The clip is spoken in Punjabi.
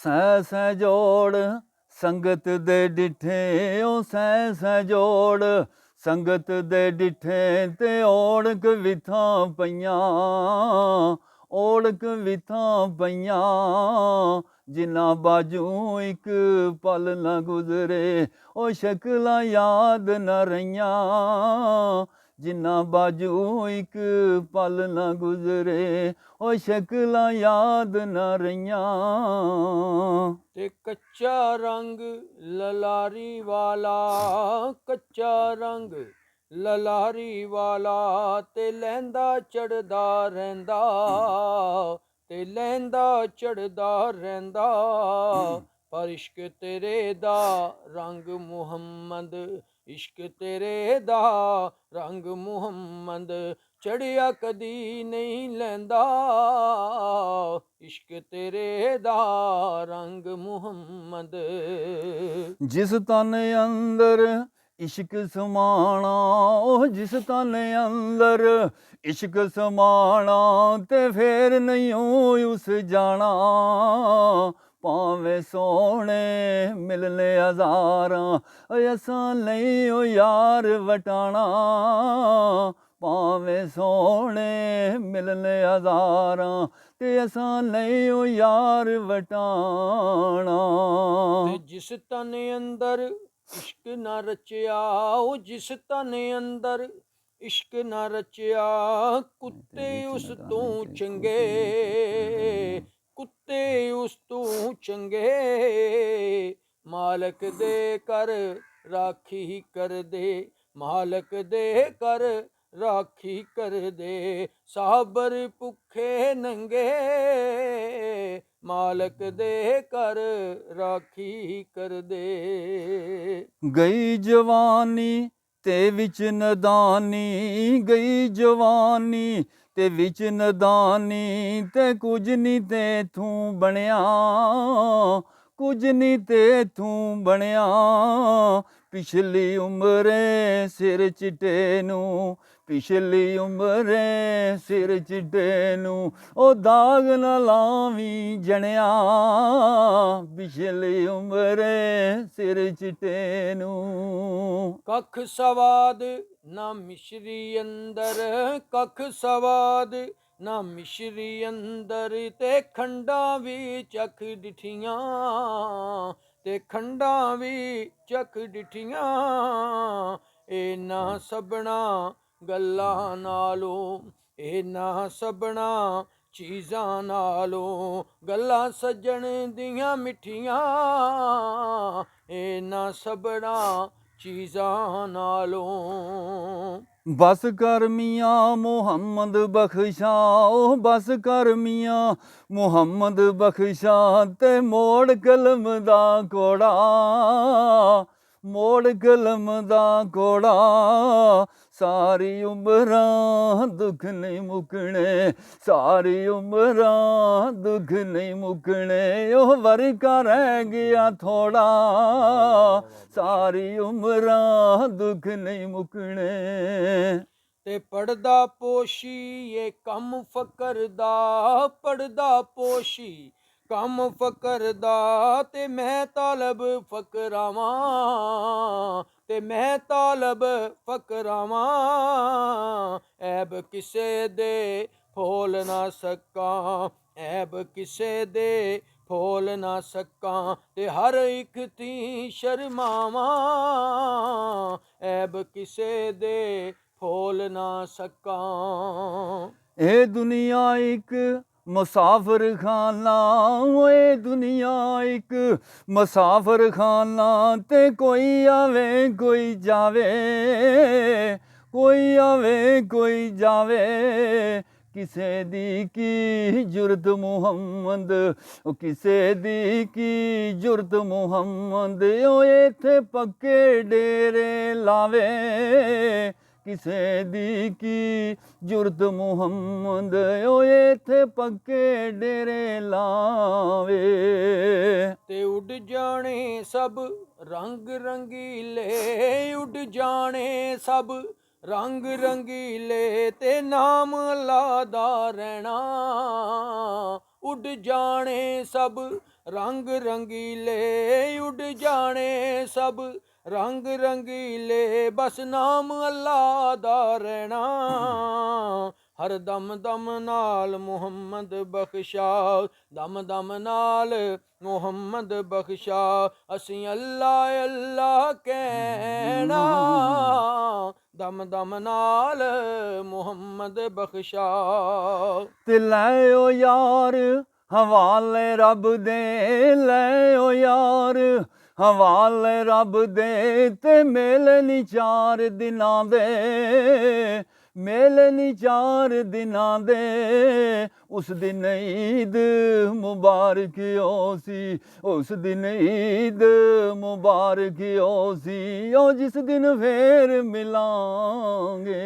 ਸਹਿ ਸਹਿ ਜੋੜ ਸੰਗਤ ਦੇ ਡਿਠੇ, ਉਹ ਸਹਿ ਸਹਿ ਜੋੜ ਸੰਗਤ ਦੇ ਡਿਠੇ, ਤੇ ਓੜਕ ਵਿਥਾਂ ਪਈਆਂ, ਓੜਕ ਵਿਥਾਂ ਪਈਆਂ। ਜਿਨ੍ਹਾਂ ਬਾਝੋਂ ਇੱਕ ਪਲ ਨਾ ਗੁਜ਼ਰੇ, ਉਹ ਸ਼ਕਲਾਂ ਯਾਦ ਨਾ ਰਹੀਆਂ। ਜਿਨ੍ਹਾਂ ਬਾਝੋਂ ਇੱਕ ਪਲ ਨਾ ਗੁਜ਼ਰੇ, ਉਹ ਸ਼ਕਲਾਂ ਯਾਦ ਨਾ ਰਹੀਆਂ। ਤੇ ਕੱਚਾ ਰੰਗ ਲਲਾਰੀ ਵਾਲਾ, ਕੱਚਾ ਰੰਗ ਲਲਾਰੀ ਵਾਲਾ, ਤੇ ਲਹਿੰਦਾ ਚੜਦਾ ਰਹਿੰਦਾ, ਤੇ ਲਹਿੰਦਾ ਚੜਦਾ ਰਹਿੰਦਾ। ਪਰ ਇਸ਼ਕ ਤੇਰੇ ਦਾ ਰੰਗ ਮੁਹੰਮਦ, ਇਸ਼ਕ ਤੇਰੇ ਦਾ ਰੰਗ ਮੁਹੰਮਦ, ਚੜਿਆ ਕਦੀ ਨਹੀਂ ਲੈਂਦਾ, ਇਸ਼ਕ ਤੇਰੇ ਦਾ ਰੰਗ ਮੁਹੰਮਦ। ਜਿਸ ਤਨ ਅੰਦਰ ਇਸ਼ਕ ਸਮਾਣਾ, ਉਹ ਜਿਸ ਤਨ ਅੰਦਰ ਇਸ਼ਕ ਸਮਾਣਾ, ਤੇ ਫੇਰ ਨਹੀਂ ਉਸ ਜਾਣਾ। ਭਾਵੇਂ ਸੋਹਣੇ ਮਿਲਨੇ ਹਜ਼ਾਰਾਂ, ਅਸਾਂ ਲਈ ਉਹ ਯਾਰ ਵਟਾਣਾ। ਭਾਵੇਂ ਸੋਹਣੇ ਮਿਲਨੇ ਹਜ਼ਾਰਾਂ, ਤੇ ਅਸਾਂ ਲਈ ਉਹ ਯਾਰ ਵਟਾਣਾ। ਤੇ ਜਿਸ ਤਨ ਅੰਦਰ ਇਸ਼ਕ ਨਾ ਰਚਿਆ, ਉਹ ਜਿਸ ਤਨ ਅੰਦਰ ਇਸ਼ਕ ਨਾ ਰਚਿਆ, ਕੁੱਤੇ ਉਸ ਤੋਂ ਚੰਗੇ, ਕੁੱਤੇ ਉਸ ਤੋਂ ਚੰਗੇ। ਮਾਲਕ ਦੇ ਕਰ ਰਾਖੀ ਕਰਦੇ, ਮਾਲਕ ਦੇ ਕਰ ਰਾਖੀ ਕਰਦੇ, ਸਾਬਰ ਭੁੱਖੇ ਨੰਗੇ। ਮਾਲਕ ਦੇ ਕਰ ਰਾਖੀ ਕਰਦੇ। ਗਈ ਜਵਾਨੀ ਤੇ ਵਿੱਚ ਨਦਾਨੀ, ਗਈ ਜਵਾਨੀ ਤੇ ਵਿੱਚ ਨਦਾਨੀ, ਤੇ ਕੁਝ ਨੀ ਤੇਥੋਂ ਬਣਿਆ, ਕੁਝ ਨੀ ਤੇਥੋਂ ਬਣਿਆ। ਪਿਛਲੀ ਉਮਰੇ ਸਿਰ ਚਿੱਟੇ ਨੂੰ, ਪਿਛਲੀ ਉਮਰੇ ਸਿਰ ਚਿੱਟੇ ਨੂੰ, ਉਹ ਦਾਗ ਨਾ ਲਾਵੀਂ ਜਣਿਆ। ਪਿਛਲੀ ਉਮਰੇ ਸਿਰ ਚਿੱਟੇ ਨੂੰ। ਕੱਖ ਸਵਾਦ ਨਾ ਮਿਸ਼ਰੀ ਅੰਦਰ, ਕੱਖ ਸਵਾਦ ਨਾ ਮਿਸ਼ਰੀ ਅੰਦਰ, ਤੇ ਖੰਡਾਂ ਵੀ ਚਖ ਡਿਠੀਆਂ, ਤੇ ਖੰਡਾਂ ਵੀ ਚਖ ਡਿਠੀਆਂ। ਇਹਨਾਂ ਸਭਨਾ ਗੱਲਾਂ ਨਾਲੋਂ, ਇਹਨਾਂ ਸਭਨਾ ਚੀਜ਼ਾਂ ਨਾਲੋਂ, ਗੱਲਾਂ ਸੱਜਣ ਦੀਆਂ ਮਿੱਠੀਆਂ। ਇਹਨਾਂ ਸਭਨਾ ਚੀਜ਼ਾਂ ਨਾਲੋਂ। ਬਸ ਕਰ ਮੀਆਂ ਮੁਹੰਮਦ ਬਖਸ਼ਾ, ਉਹ ਬਸ ਕਰ ਮੀਆਂ ਮੁਹੰਮਦ ਬਖਸ਼ਾ, ਤੇ ਮੋੜ ਕਲਮ ਦਾ ਕੋੜਾ, ਮੋੜ ਕਲਮ ਦਾ ਕੋੜਾ। ਸਾਰੀ ਉਮਰਾਂ ਦੁੱਖ ਨਹੀਂ ਮੁੱਕਣੇ, ਸਾਰੀ ਉਮਰਾਂ ਦੁੱਖ ਨਹੀਂ ਮੁੱਕਣੇ, ਉਹ ਵਰਕਾ ਰਹਿ ਗਿਆ ਥੋੜਾ। ਸਾਰੀ ਉਮਰਾਂ ਦੁੱਖ ਨਹੀਂ ਮੁੱਕਣੇ। ਤੇ ਪੜਦਾ ਪੋਸ਼ੀ ਇਹ ਕੰਮ ਫਕਰ ਦਾ, ਪੜਦਾ ਪੋਸ਼ੀ ਕੰਮ ਫਕਰ ਦਾ, ਤੇ ਮੈਂ ਤਾਲਬ ਫਕਰਾਵਾਂ, ਤੇ ਮੈਂ ਤਾਲਬ ਫਕਰਾਵਾਂ। ਐਬ ਕਿਸੇ ਦੇ ਫੋਲ ਨਾ ਸਕਾਂ, ਐਬ ਕਿਸੇ ਦੇ ਫੋਲ ਨਾ ਸਕਾਂ, ਤੇ ਹਰ ਇੱਕ ਤੀ ਸ਼ਰਮਾਵਾਂ। ਐਬ ਕਿਸੇ ਦੇ ਫੋਲ ਨਾ ਸਕਾਂ। ਇਹ ਦੁਨੀਆ ਇੱਕ ਮੁਸਾਫਰ ਖਾਨਾ, ਓਏ ਦੁਨੀਆ ਇੱਕ ਮੁਸਾਫਰ ਖਾਨਾ, ਤੇ ਕੋਈ ਆਵੇ ਕੋਈ ਜਾਵੇ, ਕੋਈ ਆਵੇ ਕੋਈ ਜਾਵੇ। ਕਿਸੇ ਦੀ ਕੀ ਜੁਰਤ ਮੁਹੰਮਦ, ਉਹ ਕਿਸੇ ਦੀ ਕੀ ਜੁਰਤ ਮੁਹੰਮਦ, ਉਹ ਇੱਥੇ ਪੱਕੇ ਡੇਰੇ ਲਾਵੇ। ਕਿਸੇ ਦੀ ਕੀ ਜੁਰਤ ਮੁਹੰਮਦ, ਉਹ ਇੱਥੇ ਪੱਕੇ ਡੇਰੇ ਲਾਵੇ। ਤੇ ਉੱਡ ਜਾਣੇ ਸਭ ਰੰਗ ਰੰਗੀਲੇ, ਉੱਡ ਜਾਣੇ ਸਭ ਰੰਗ ਰੰਗੀਲੇ, ਤੇ ਨਾਮ ਅੱਲਾ ਦਾ ਰਹਿਣਾ। ਉੱਡ ਜਾਣੇ ਸਭ ਰੰਗ ਰੰਗੀਲੇ ਉੱਡ ਜਾਣੇ ਸਭ, ਰੰਗ ਰੰਗੀਲੇ ਬਸ ਨਾਮ ਅੱਲਾ ਦਾ ਰਹਿਣਾ। ਹਰ ਦਮ ਦਮ ਨਾਲ ਮੁਹੰਮਦ ਬਖਸ਼ਾ, ਦਮ ਦਮ ਨਾਲ ਮੁਹੰਮਦ ਬਖਸ਼ਾ, ਅਸੀਂ ਅੱਲਾ ਅੱਲਾ ਕਹਿਣਾ, ਦਮ ਦਮ ਨਾਲ ਮੁਹੰਮਦ ਬਖਸ਼ਾ। ਤੇ ਲੈ ਓ ਯਾਰ ਹਵਾਲੇ ਰੱਬ ਦੇ, ਲੈ ਓ ਯਾਰ ਹਵਾਲੇ ਰੱਬ ਦੇ, ਤੇ ਮੇਲੇ ਨੀ 4 ਦਿਨਾਂ ਦੇ, ਮੇਲੇ ਨੀ 4 ਦਿਨਾਂ ਦੇ। ਉਸ ਦਿਨ ਈਦ ਮੁਬਾਰਕ ਹੋ ਸੀ, ਉਸ ਦਿਨ ਈਦ ਮੁਬਾਰਕ ਹੋ ਸੀ, ਉਹ ਜਿਸ ਦਿਨ ਫੇਰ ਮਿਲਾਂਗੇ।